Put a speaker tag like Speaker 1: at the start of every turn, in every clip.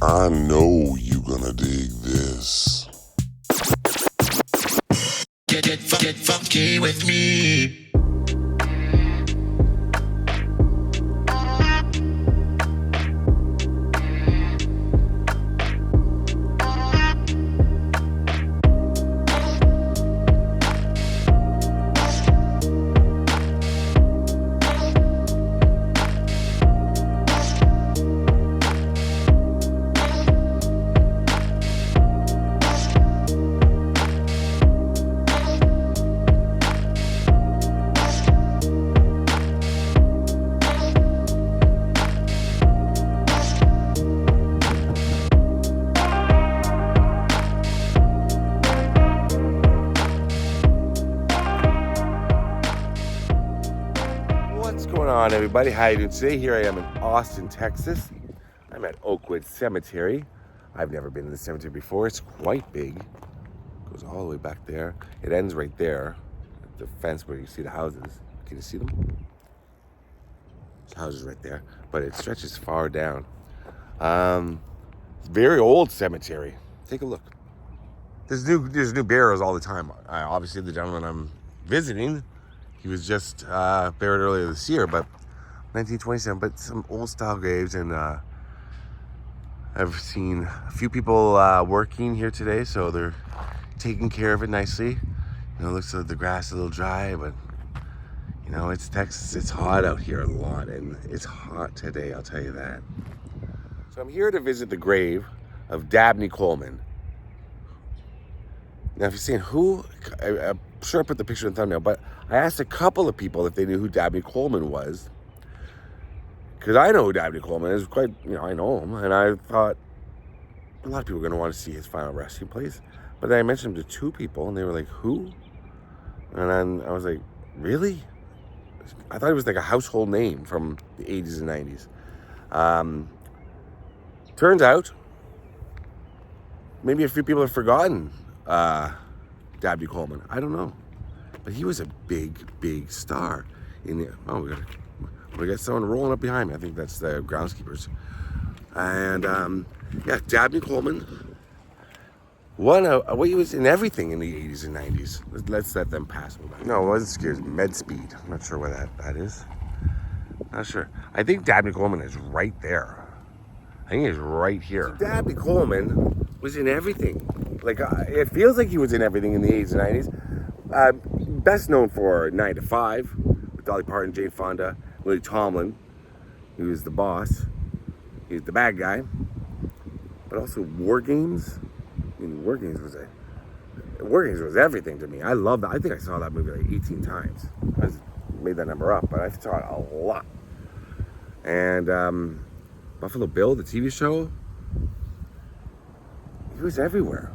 Speaker 1: I know you gonna dig this.
Speaker 2: Get funky with me.
Speaker 3: What's going on, everybody? How you doing today? Here I am in Austin, Texas. I'm at Oakwood Cemetery. I've never been to the cemetery before. It's quite big. It goes all the way back there. It ends right there at the fence where you see the houses. Can you see them? There's houses right there, but it stretches far down. It's a very old cemetery. Take a look. There's new burials all the time. Obviously, the gentleman I'm visiting, he was just buried earlier this year, but 1927. But some old style graves, and I've seen a few people working here today, so they're taking care of it nicely. You know, it looks like the grass is a little dry, but you know, it's Texas. It's hot out here a lot, and it's hot today, I'll tell you that. So I'm here to visit the grave of Dabney Coleman. Now, if you're saying who, I'm sure I put the picture in the thumbnail, but I asked a couple of people if they knew who Dabney Coleman was. Because I know who Dabney Coleman is, quite, you know, I know him. And I thought a lot of people are going to want to see his final resting place. But then I mentioned him to two people, and they were like, who? And then I was like, really? I thought it was like a household name from the 80s and 90s. Turns out, maybe a few people have forgotten Dabney Coleman. I don't know. But he was a big star in the... Oh, we got someone rolling up behind me. I think that's the groundskeepers. And, yeah, Dabney Coleman. He was in everything in the 80s and 90s. Let's let them pass me by. No, it wasn't Scares. Med Speed. I'm not sure what that is. Not sure. I think Dabney Coleman is right there. I think he's right here. So Dabney Coleman was in everything. Like, it feels like he was in everything in the 80s and 90s. Best known for 9 to 5 with Dolly Parton, Jane Fonda, Lily Tomlin. He was the boss. He was the bad guy. But also WarGames. I mean, WarGames was everything to me. I love that. I think I saw that movie like 18 times. I just made that number up, but I saw it a lot. And Buffalo Bill, the TV show, he was everywhere.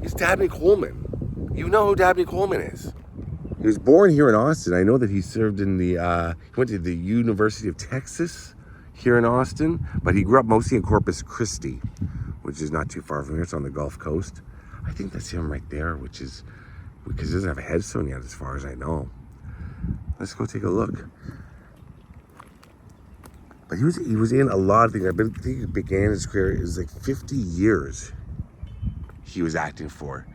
Speaker 3: He's Dabney Coleman. You know who Dabney Coleman is. He was born here in Austin. I know that he served in the, he went to the University of Texas here in Austin, but he grew up mostly in Corpus Christi, which is not too far from here. It's on the Gulf Coast. I think that's him right there, which is, because he doesn't have a headstone yet as far as I know. Let's go take a look. But he was in a lot of things. I think he began his career, it was like 50 years he was acting for.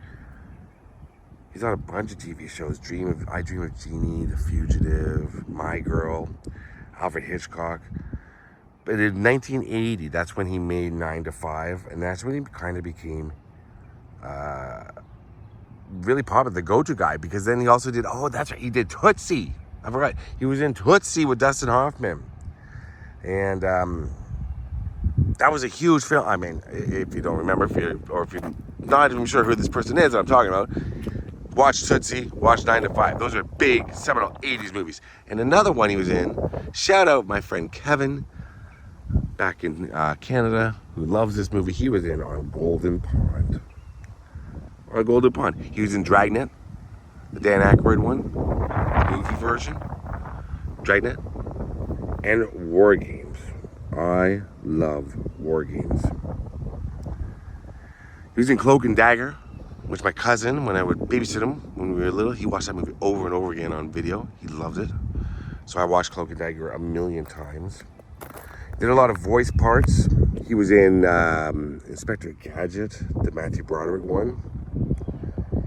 Speaker 3: He's on a bunch of TV shows. I Dream of Jeannie, The Fugitive, My Girl, Alfred Hitchcock. But in 1980, that's when he made 9 to 5, and that's when he kind of became really popular, the go-to guy, because then he also did, oh, that's right, he did Tootsie. I forgot. He was in Tootsie with Dustin Hoffman. And that was a huge film. I mean, if you don't remember, if you're not even sure who this person is that I'm talking about, watch Tootsie, watch 9 to 5. Those are big, seminal 80s movies. And another one he was in, shout out my friend Kevin, back in Canada, who loves this movie. He was in On Golden Pond. He was in Dragnet, the Dan Aykroyd one, the movie version. Dragnet. And WarGames. I love WarGames. He was in Cloak and Dagger, which my cousin, when I would babysit him when we were little, he watched that movie over and over again on video. He loved it. So I watched Cloak and Dagger a million times. Did a lot of voice parts He was in Inspector Gadget, the Matthew Broderick one.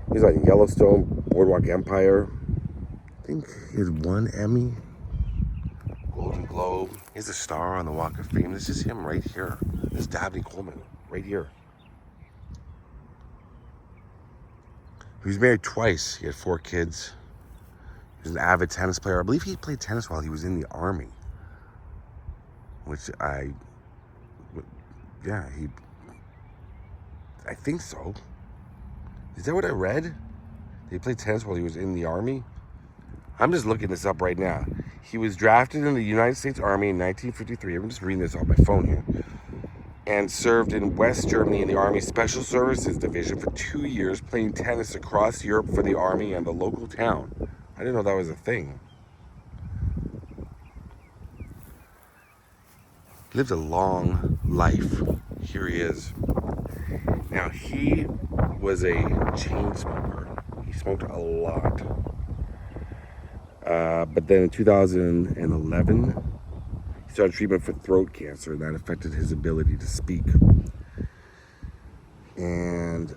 Speaker 3: He was on Yellowstone, Boardwalk Empire. I think he had 1 Emmy, Golden Globe. He's a star on the Walk of Fame. This is him right here. This is Dabney Coleman, right here. He was married twice. He had 4 kids. He was an avid tennis player. I believe he played tennis while he was in the Army. Which I think so. Is that what I read? He played tennis while he was in the Army? I'm just looking this up right now. He was drafted in the United States Army in 1953. I'm just reading this off my phone here. And served in West Germany in the Army Special Services Division for 2 years, playing tennis across Europe for the Army and the local town. I didn't know that was a thing. Lived a long life. Here he is. Now, he was a chain smoker. He smoked a lot. But then in 2011, he started treatment for throat cancer, and that affected his ability to speak. And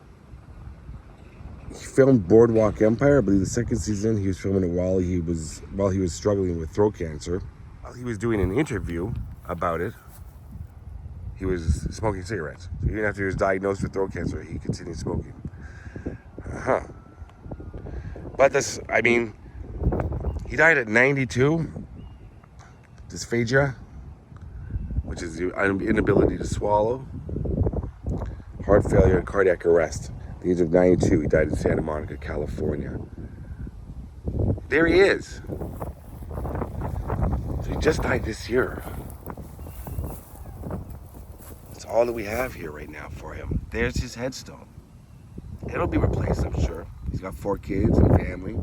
Speaker 3: he filmed Boardwalk Empire. I believe the second season he was filming it while he was struggling with throat cancer. While he was doing an interview about it, he was smoking cigarettes. So even after he was diagnosed with throat cancer, he continued smoking. But he died at 92. Dysphagia, which is the inability to swallow. Heart failure and cardiac arrest. At the age of 92, he died in Santa Monica, California. There he is. So he just died this year. That's all that we have here right now for him. There's his headstone. It'll be replaced, I'm sure. He's got 4 kids and family.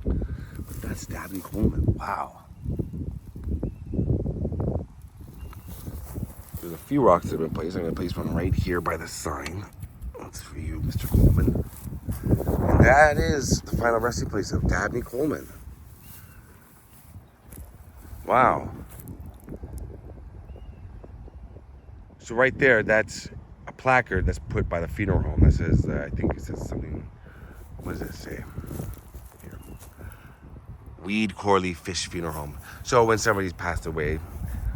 Speaker 3: But that's Dabney Coleman. Wow. There's a few rocks that have been placed. I'm going to place one right here by the sign. That's for you, Mr. Coleman. And that is the final resting place of Dabney Coleman. Wow. So right there, that's a placard that's put by the funeral home that says, I think it says something, what does it say? Here. Weed Corley Fish Funeral Home. So when somebody's passed away,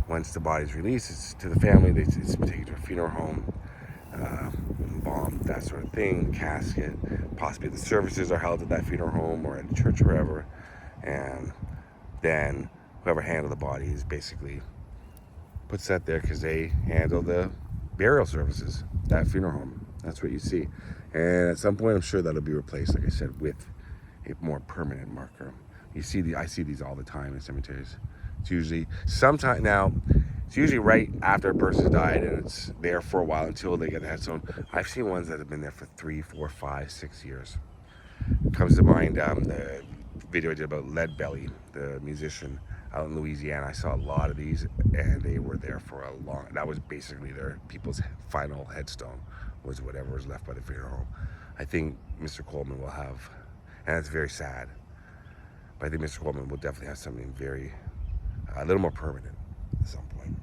Speaker 3: once the body's released, it's to the family, it's taken to a funeral home, embalmed, that sort of thing, casket. Possibly the services are held at that funeral home or at a church or wherever. And then whoever handled the body is basically puts that there because they handle the burial services, that funeral home. That's what you see. And at some point, I'm sure that'll be replaced, like I said, with a more permanent marker. I see these all the time in cemeteries. It's usually it's usually right after a person's died, and it's there for a while until they get the headstone. I've seen ones that have been there for 3, 4, 5, 6 years. It comes to mind the video I did about Leadbelly, the musician out in Louisiana. I saw a lot of these, and they were there for a long. That was basically their people's final headstone, was whatever was left by the funeral home. I think Mr. Coleman will have, and it's very sad, but I think Mr. Coleman will definitely have something a little more permanent at some point.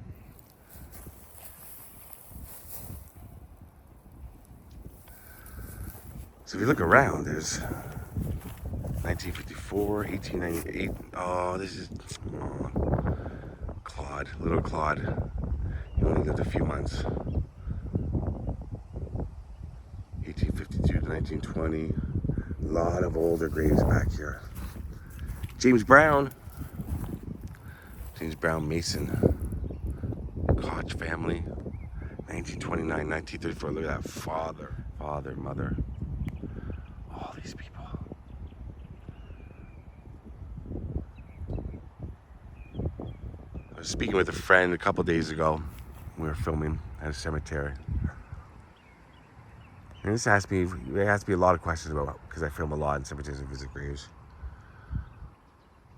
Speaker 3: So if you look around, there's 1954, 1898. Oh, this is Claude, little Claude. He only lived a few months. 1852 to 1920. A lot of older graves back here. James Brown Mason. Koch family. 1929, 1934. Look at that father, mother. All these people. I was speaking with a friend a couple days ago. We were filming at a cemetery. And they asked me a lot of questions about, because I film a lot in cemeteries and visit graves.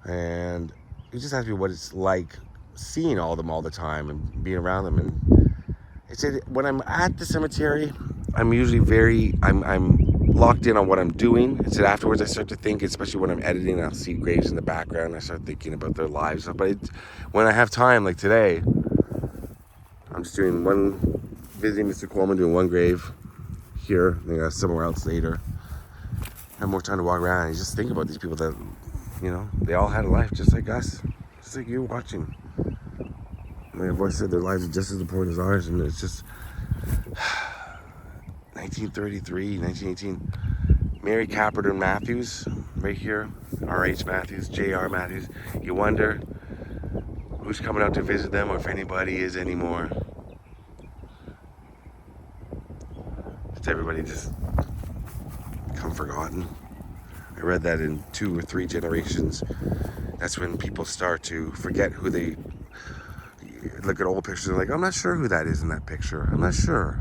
Speaker 3: And he just asked me what it's like seeing all of them all the time and being around them. And I said, when I'm at the cemetery, I'm usually I'm locked in on what I'm doing. I said afterwards I start to think, especially when I'm editing, I'll see graves in the background, I start thinking about their lives. But when I have time, like today, I'm just visiting Mr. Coleman, doing one grave here, then somewhere else later. Have more time to walk around and just think about these people that, they all had a life just like us, just like you watching. My voice said their lives are just as important as ours, and it's just 1933, 1918. Mary Hartman Matthews, right here. R.H. Matthews, J.R. Matthews. You wonder who's coming out to visit them, or if anybody is anymore. It's everybody just become forgotten. I read that in 2 or 3 generations, that's when people start to forget who they look at old pictures and like, I'm not sure who that is in that picture. I'm not sure.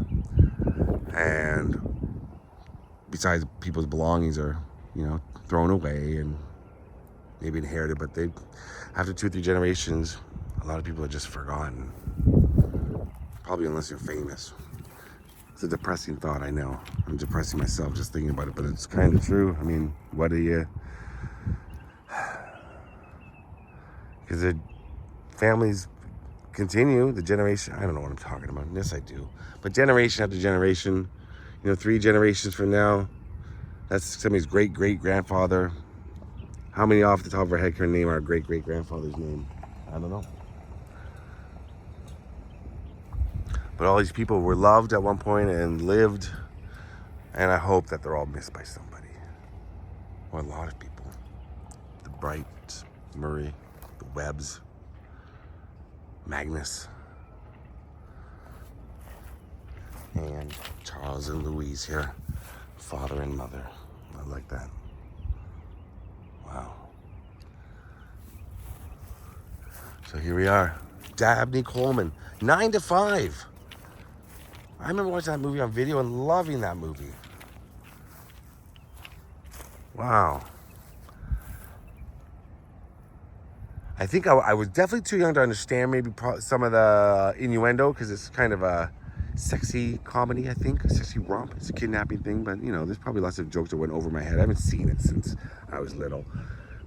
Speaker 3: And besides, people's belongings are, thrown away and maybe inherited, but after 2 or 3 generations, a lot of people are just forgotten. Probably unless you're famous. It's a depressing thought, I know. I'm depressing myself just thinking about it, but it's kind of true. I mean, what do you... Because the families continue, the generation... I don't know what I'm talking about. Yes, I do. But generation after generation, 3 generations from now, that's somebody's great-great-grandfather. How many off the top of our head can name our great-great-grandfather's name? I don't know. But all these people were loved at one point and lived, and I hope that they're all missed by somebody. Or a lot of people. The Brights, Murray, the Webbs, Magnus, and Charles and Louise here. Father and mother. I like that. Wow. So here we are. Dabney Coleman. 9 to 5. I remember watching that movie on video and loving that movie. Wow. I think I was definitely too young to understand maybe some of the innuendo, because it's kind of a sexy comedy, I think. A sexy romp. It's a kidnapping thing, but there's probably lots of jokes that went over my head. I haven't seen it since I was little.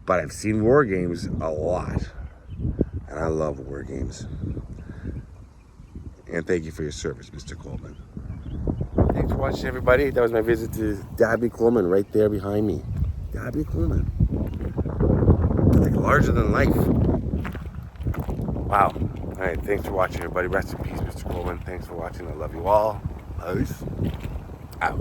Speaker 3: But I've seen WarGames a lot. And I love WarGames. And thank you for your service, Mr. Coleman. Thanks for watching, everybody. That was my visit to Dabney Coleman right there behind me. Dabney Coleman. Like larger than life. Wow. All right, thanks for watching, everybody. Rest in peace, Mr. Coleman. Thanks for watching. I love you all. Peace out.